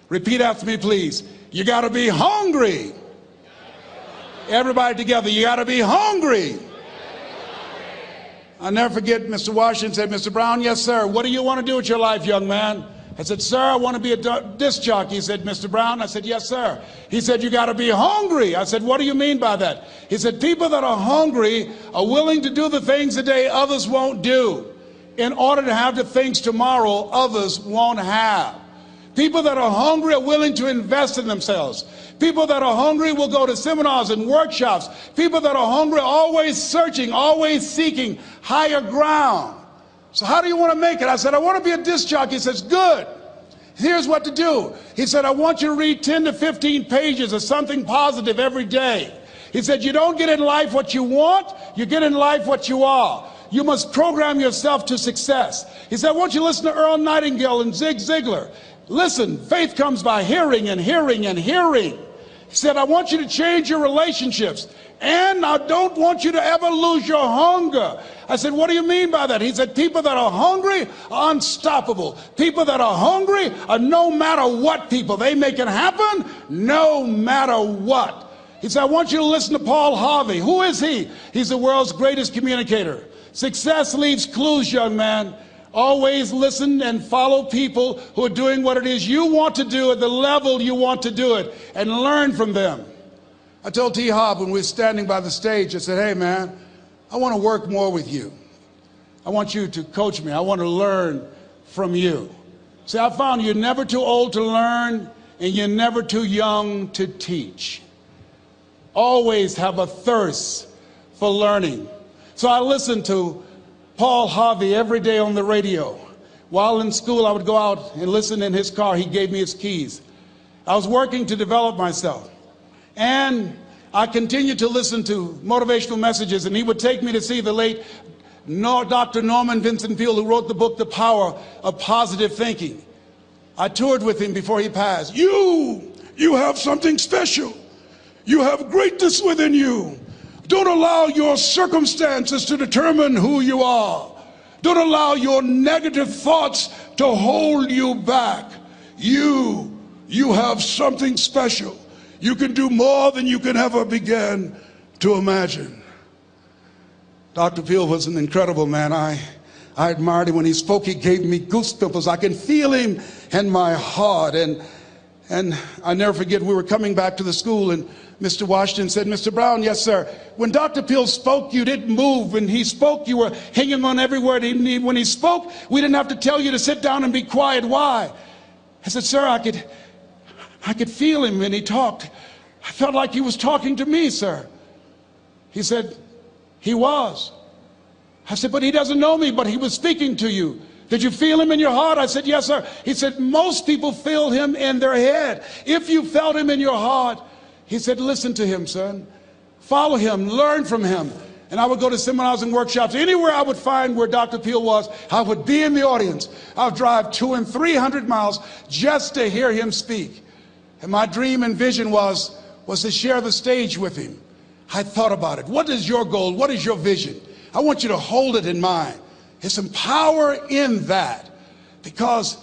Repeat after me, please. You got to be hungry. Everybody together, you got to be hungry. I'll never forget Mr. Washington said, Mr. Brown, yes, sir. What do you want to do with your life, young man? I said, sir, I want to be a disc jockey. He said, Mr. Brown? I said, yes, sir. He said, you got to be hungry. I said, what do you mean by that? He said, people that are hungry are willing to do the things today others won't do in order to have the things tomorrow others won't have. People that are hungry are willing to invest in themselves. People that are hungry will go to seminars and workshops. People that are hungry are always searching, always seeking higher ground. So how do you want to make it? I said, I want to be a disc jockey. He says, good. Here's what to do. He said, I want you to read 10 to 15 pages of something positive every day. He said, you don't get in life what you want, you get in life what you are. You must program yourself to success. He said, I want you to listen to Earl Nightingale and Zig Ziglar. Listen, faith comes by hearing and hearing and hearing. He said, I want you to change your relationships. And I don't want you to ever lose your hunger. I said, what do you mean by that? He said, people that are hungry are unstoppable. People that are hungry are no matter what people. They make it happen no matter what. He said, I want you to listen to Paul Harvey. Who is he? He's the world's greatest communicator. Success leaves clues, young man. Always listen and follow people who are doing what it is you want to do at the level you want to do it, and learn from them. I told T. Hobb when we were standing by the stage, I said, hey man, I want to work more with you. I want you to coach me. I want to learn from you. See, I found you're never too old to learn and you're never too young to teach. Always have a thirst for learning. So I listened to Paul Harvey every day on the radio. While in school, I would go out and listen in his car. He gave me his keys. I was working to develop myself. And I continued to listen to motivational messages, and he would take me to see the late Dr. Norman Vincent Peale, who wrote the book, The Power of Positive Thinking. I toured with him before he passed. You have something special. You have greatness within you. Don't allow your circumstances to determine who you are. Don't allow your negative thoughts to hold you back. You have something special. You can do more than you can ever begin to imagine. Dr. Peale was an incredible man. I admired him. When he spoke, he gave me goosebumps. I can feel him in my heart. And I never forget, we were coming back to the school, and Mr. Washington said, Mr. Brown, yes, sir. When Dr. Peale spoke, you didn't move. When he spoke, you were hanging on every word. When he spoke, we didn't have to tell you to sit down and be quiet. Why? I said, sir, I could feel him when he talked. I felt like he was talking to me, sir. He said, he was. I said, but he doesn't know me, but he was speaking to you. Did you feel him in your heart? I said, yes, sir. He said, most people feel him in their head. If you felt him in your heart, he said, listen to him, son. Follow him, learn from him. And I would go to seminars and workshops. Anywhere I would find where Dr. Peale was, I would be in the audience. I would drive 200 and 300 miles just to hear him speak. And my dream and vision was was to share the stage with him. I thought about it. What is your goal? What is your vision? I want you to hold it in mind. There's some power in that, because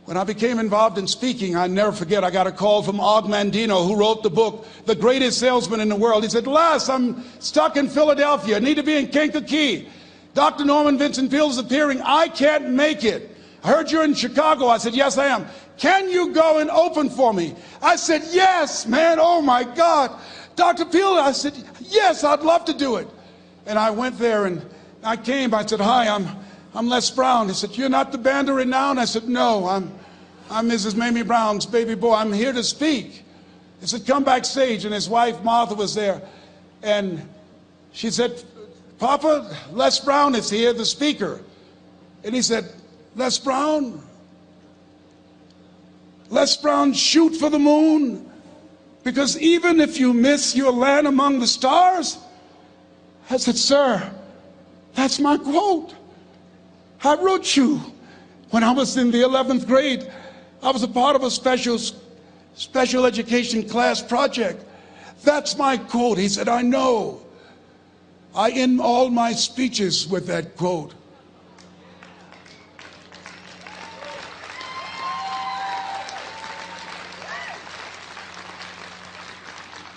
when I became involved in speaking, I never forget, I got a call from Og Mandino, who wrote the book, The Greatest Salesman in the World. He said, Les, I'm stuck in Philadelphia. I need to be in Kankakee. Dr. Norman Vincent Peale is appearing. I can't make it. I heard you're in Chicago. I said, yes, I am. Can you go and open for me? I said, yes, man. Oh, my God. Dr. Peale, I said, yes, I'd love to do it. And I went there and I came. I said, hi, I'm Les Brown. He said, you're not the band of renown? I said, no, I'm Mrs. Mamie Brown's baby boy. I'm here to speak. He said, come backstage. And his wife, Martha, was there. And she said, Papa, Les Brown is here, the speaker. And he said, Les Brown, shoot for the moon. Because even if you miss, you'll land among the stars. I said, sir, that's my quote. I wrote you when I was in the 11th grade. I was a part of a special education class project. That's my quote. He said, I know. I end all my speeches with that quote.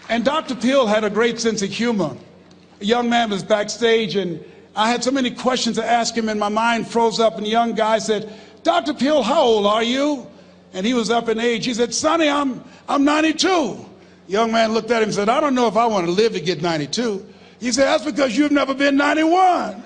And Dr. Peale had a great sense of humor. A young man was backstage, and I had so many questions to ask him, and my mind froze up, and the young guy said, Dr. Peale, how old are you? And he was up in age. He said, Sonny, I'm 92. The young man looked at him and said, I don't know if I want to live to get 92. He said, that's because you've never been 91.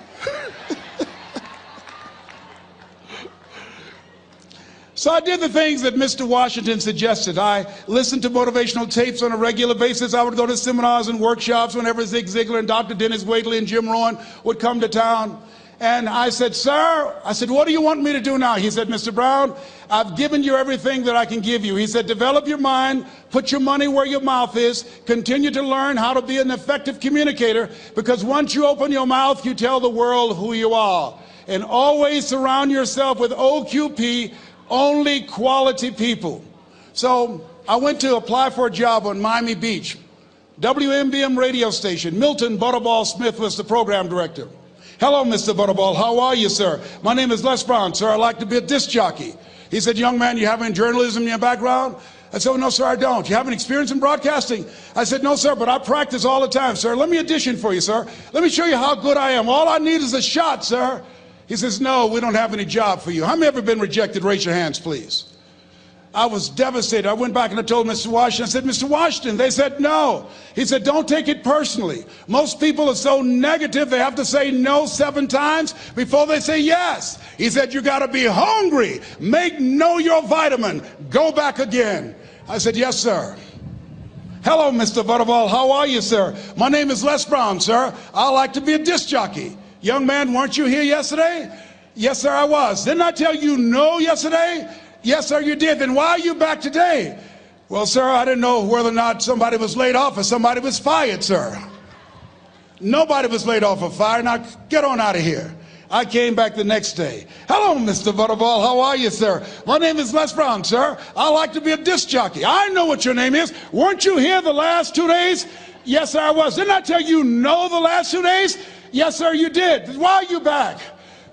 So I did the things that Mr. Washington suggested. I listened to motivational tapes on a regular basis. I would go to seminars and workshops whenever Zig Ziglar and Dr. Dennis Waitley and Jim Rohn would come to town. And I said, sir, what do you want me to do now? He said, Mr. Brown, I've given you everything that I can give you. He said, develop your mind, put your money where your mouth is, continue to learn how to be an effective communicator, because once you open your mouth, you tell the world who you are. And always surround yourself with OQP, only quality people. So I went to apply for a job on Miami Beach. WMBM radio station. Milton Butterball Smith was the program director. Hello, Mr. Butterball. How are you, sir? My name is Les Brown, sir. I'd like to be a disc jockey. He said, young man, you have any journalism in your background? I said, oh, no, sir, I don't. You have any experience in broadcasting? I said, no, sir, but I practice all the time, sir. Let me audition for you, sir. Let me show you how good I am. All I need is a shot, sir. He says, no, we don't have any job for you. How many ever been rejected? Raise your hands, please. I was devastated. I went back and I told Mr. Washington, I said, Mr. Washington, they said no. He said, don't take it personally. Most people are so negative, they have to say no 7 times before they say yes. He said, you got to be hungry. Know your vitamin. Go back again. I said, yes, sir. Hello, Mr. Butterball. How are you, sir? My name is Les Brown, sir. I like to be a disc jockey. Young man, weren't you here yesterday? Yes, sir, I was. Didn't I tell you no yesterday? Yes, sir, you did. Then why are you back today? Well, sir, I didn't know whether or not somebody was laid off or somebody was fired, sir. Nobody was laid off or fired. Now, get on out of here. I came back the next day. Hello, Mr. Butterball. How are you, sir? My name is Les Brown, sir. I like to be a disc jockey. I know what your name is. Weren't you here the last 2 days? Yes, sir, I was. Didn't I tell you no the last 2 days? Yes, sir, you did. Why are you back?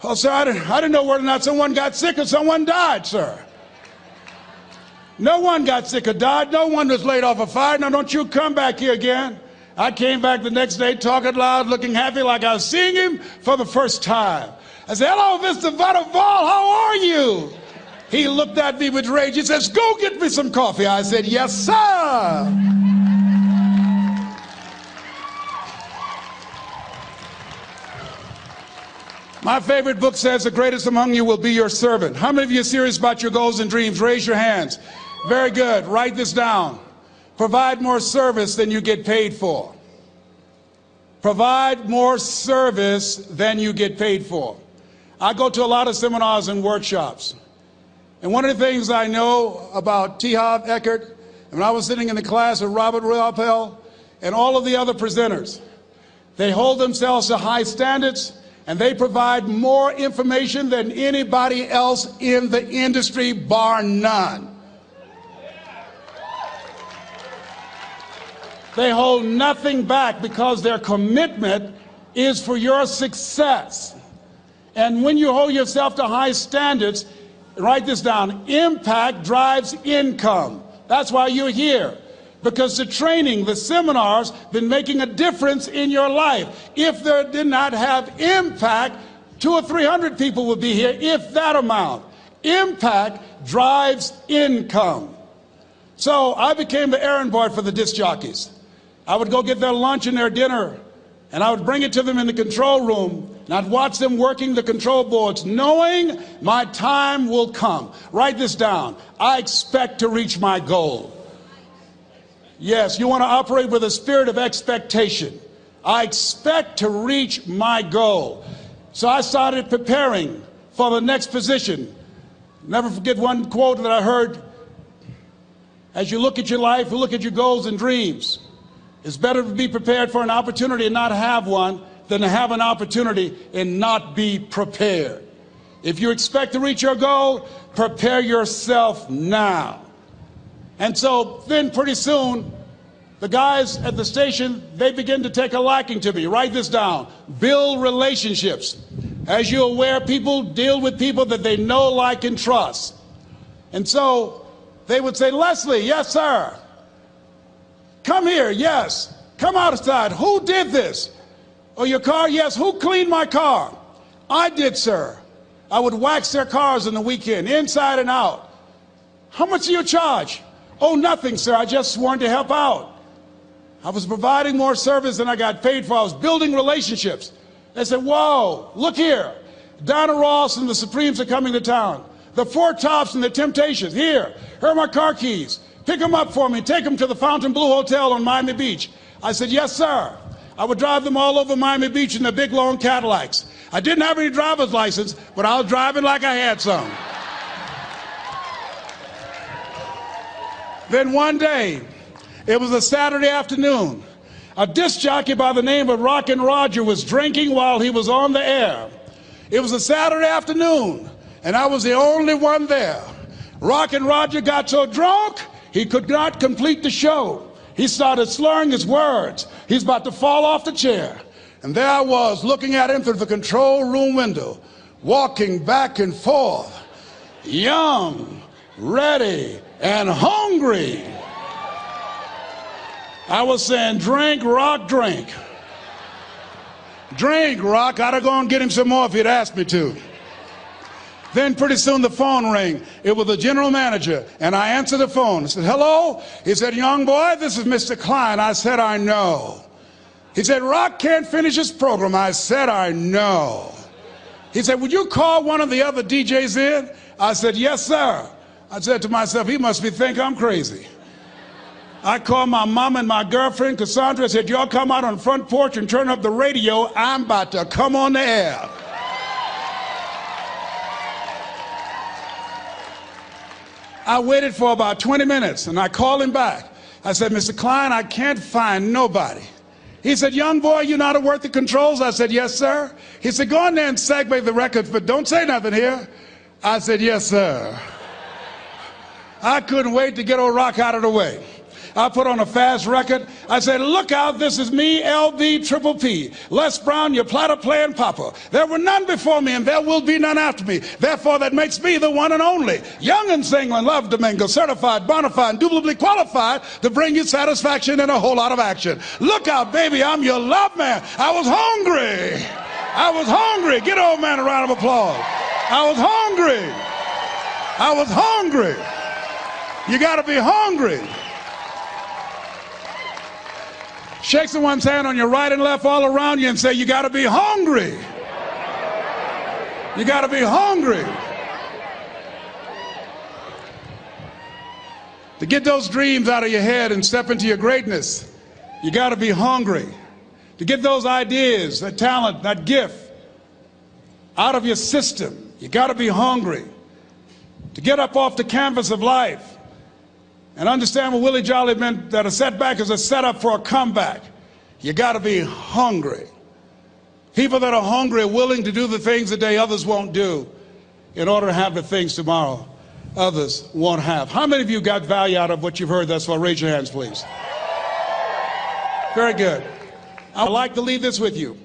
Oh, sir, I didn't know whether or not someone got sick or someone died, sir. No one got sick or died. No one was laid off or fired. Now, don't you come back here again. I came back the next day talking loud, looking happy like I was seeing him for the first time. I said, hello, Mr. Butterball, how are you? He looked at me with rage. He says, go get me some coffee. I said, yes, sir. My favorite book says the greatest among you will be your servant. How many of you are serious about your goals and dreams? Raise your hands. Very good. Write this down. Provide more service than you get paid for. Provide more service than you get paid for. I go to a lot of seminars and workshops. And one of the things I know about T. Harv Eker, when I was sitting in the class with Robert Ruppel and all of the other presenters, they hold themselves to high standards, and they provide more information than anybody else in the industry, bar none. They hold nothing back because their commitment is for your success. And when you hold yourself to high standards, write this down, impact drives income. That's why you're here. Because the training, the seminars, been making a difference in your life. If there did not have impact, 200 or 300 people would be here, if that amount. Impact drives income. So I became the errand boy for the disc jockeys. I would go get their lunch and their dinner, and I would bring it to them in the control room, and I'd watch them working the control boards, knowing my time will come. Write this down. I expect to reach my goal. Yes, you want to operate with a spirit of expectation. I expect to reach my goal. So I started preparing for the next position. Never forget one quote that I heard. As you look at your life, you look at your goals and dreams. It's better to be prepared for an opportunity and not have one than to have an opportunity and not be prepared. If you expect to reach your goal, prepare yourself now. And so then pretty soon, the guys at the station, they begin to take a liking to me. Write this down. Build relationships. As you're aware, people deal with people that they know, like, and trust. And so they would say, Leslie, yes, sir. Come here, yes. Come outside. Who did this? Oh, your car? Yes. Who cleaned my car? I did, sir. I would wax their cars on the weekend, inside and out. How much do you charge? Oh, nothing, sir. I just wanted to help out. I was providing more service than I got paid for. I was building relationships. They said, whoa, look here. Donna Ross and the Supremes are coming to town. The Four Tops and the Temptations. Here are my car keys. Pick them up for me. Take them to the Fontainebleau Hotel on Miami Beach. I said, yes, sir. I would drive them all over Miami Beach in their big, long Cadillacs. I didn't have any driver's license, but I was driving like I had some. Then one day, it was a Saturday afternoon. A disc jockey by the name of Rockin' Roger was drinking while he was on the air. It was a Saturday afternoon, and I was the only one there. Rockin' Roger got so drunk, he could not complete the show. He started slurring his words. He's about to fall off the chair. And there I was, looking at him through the control room window, walking back and forth, young, ready, and hungry. I was saying, drink, Rock, drink. Drink, Rock. I'd have gone and get him some more if he'd asked me to. Then pretty soon the phone rang. It was the general manager, and I answered the phone. I said, hello? He said, young boy, this is Mr. Klein. I said, I know. He said, Rock can't finish his program. I said, I know. He said, would you call one of the other DJs in? I said, yes, sir. I said to myself, he must think I'm crazy. I called my mom and my girlfriend, Cassandra. I said, y'all come out on the front porch and turn up the radio. I'm about to come on the air. I waited for about 20 minutes, and I called him back. I said, Mr. Klein, I can't find nobody. He said, young boy, you know how to work the controls? I said, yes, sir. He said, go in there and segue the records, but don't say nothing here. I said, yes, sir. I couldn't wait to get old Rock out of the way. I put on a fast record. I said, look out, this is me, LB Triple P. Les Brown, your platter playing papa. There were none before me, and there will be none after me. Therefore, that makes me the one and only. Young and single and love to mingle, certified, bona fide, indubitably qualified to bring you satisfaction and a whole lot of action. Look out, baby, I'm your love man. I was hungry. I was hungry. Get old man a round of applause. I was hungry. I was hungry. You got to be hungry. Shake someone's hand on your right and left all around you and say, you got to be hungry. You got to be hungry. To get those dreams out of your head and step into your greatness, you got to be hungry. To get those ideas, that talent, that gift out of your system, you got to be hungry. To get up off the canvas of life and understand what Willie Jolly meant, that a setback is a setup for a comeback. You got to be hungry. People that are hungry are willing to do the things today others won't do in order to have the things tomorrow others won't have. How many of you got value out of what you've heard thus far? Raise your hands, please. Very good. I would like to leave this with you.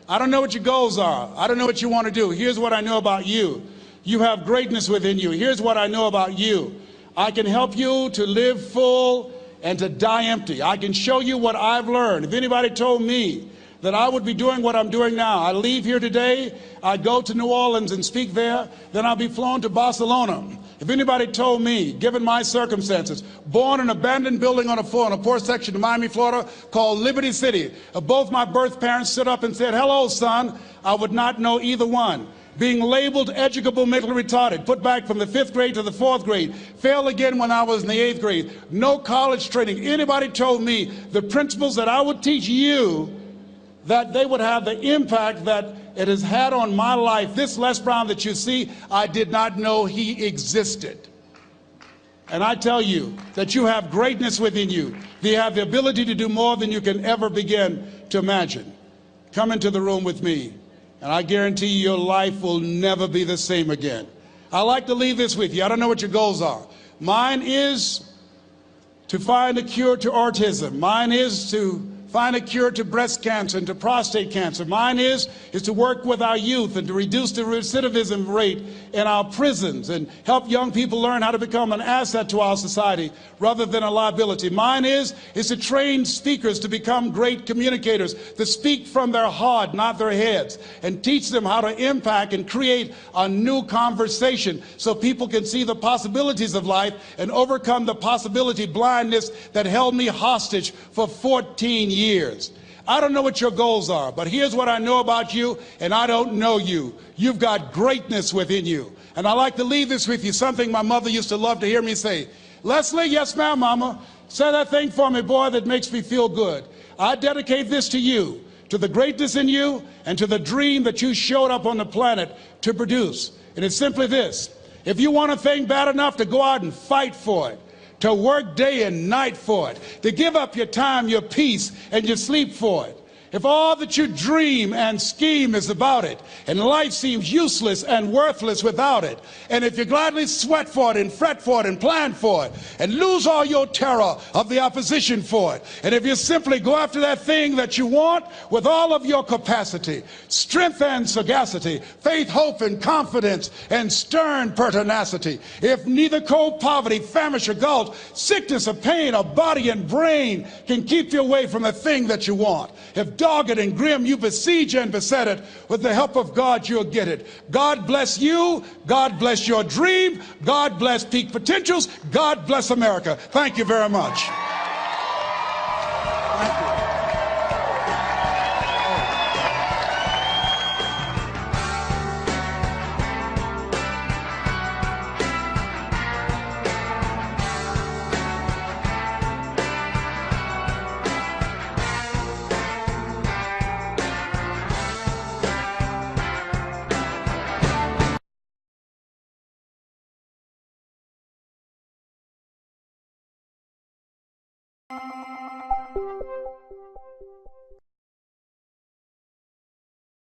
I don't know what your goals are. I don't know what you want to do. Here's what I know about you. You have greatness within you. Here's what I know about you. I can help you to live full and to die empty. I can show you what I've learned. If anybody told me that I would be doing what I'm doing now, I leave here today, I go to New Orleans and speak there, then I'll be flown to Barcelona. If anybody told me, given my circumstances, born in an abandoned building on a poor section of Miami, Florida, called Liberty City, both my birth parents stood up and said, "Hello, son," I would not know either one. Being labeled educable mentally retarded, put back from the 5th grade to the 4th grade, failed again when I was in the 8th grade, no college training. Anybody told me the principles that I would teach you, that they would have the impact that it has had on my life. This Les Brown that you see, I did not know he existed. And I tell you that you have greatness within you. You have the ability to do more than you can ever begin to imagine. Come into the room with me, and I guarantee you your life will never be the same again. I like to leave this with you. I don't know what your goals are. Mine is to find a cure to autism. Mine is to find a cure to breast cancer and to prostate cancer. Mine is to work with our youth and to reduce the recidivism rate in our prisons and help young people learn how to become an asset to our society rather than a liability. Mine is to train speakers to become great communicators, to speak from their heart, not their heads, and teach them how to impact and create a new conversation so people can see the possibilities of life and overcome the possibility blindness that held me hostage for 14 years. I don't know what your goals are, but here's what I know about you, and I don't know you. You've got greatness within you. And I like to leave this with you, something my mother used to love to hear me say. "Leslie," "Yes, ma'am, Mama." "Say that thing for me, boy, that makes me feel good." I dedicate this to you, to the greatness in you, and to the dream that you showed up on the planet to produce. And it's simply this: if you want a thing bad enough to go out and fight for it, to work day and night for it, to give up your time, your peace, and your sleep for it, if all that you dream and scheme is about it, and life seems useless and worthless without it, and if you gladly sweat for it and fret for it and plan for it, and lose all your terror of the opposition for it, and if you simply go after that thing that you want with all of your capacity, strength and sagacity, faith, hope and confidence, and stern pertinacity, if neither cold poverty, famish or gulch, sickness or pain or body and brain can keep you away from the thing that you want, if dogged and grim you besiege and beset it, with the help of God you'll get it. God bless you. God bless your dream. God bless Peak Potentials. God bless America. Thank you very much. Thank you.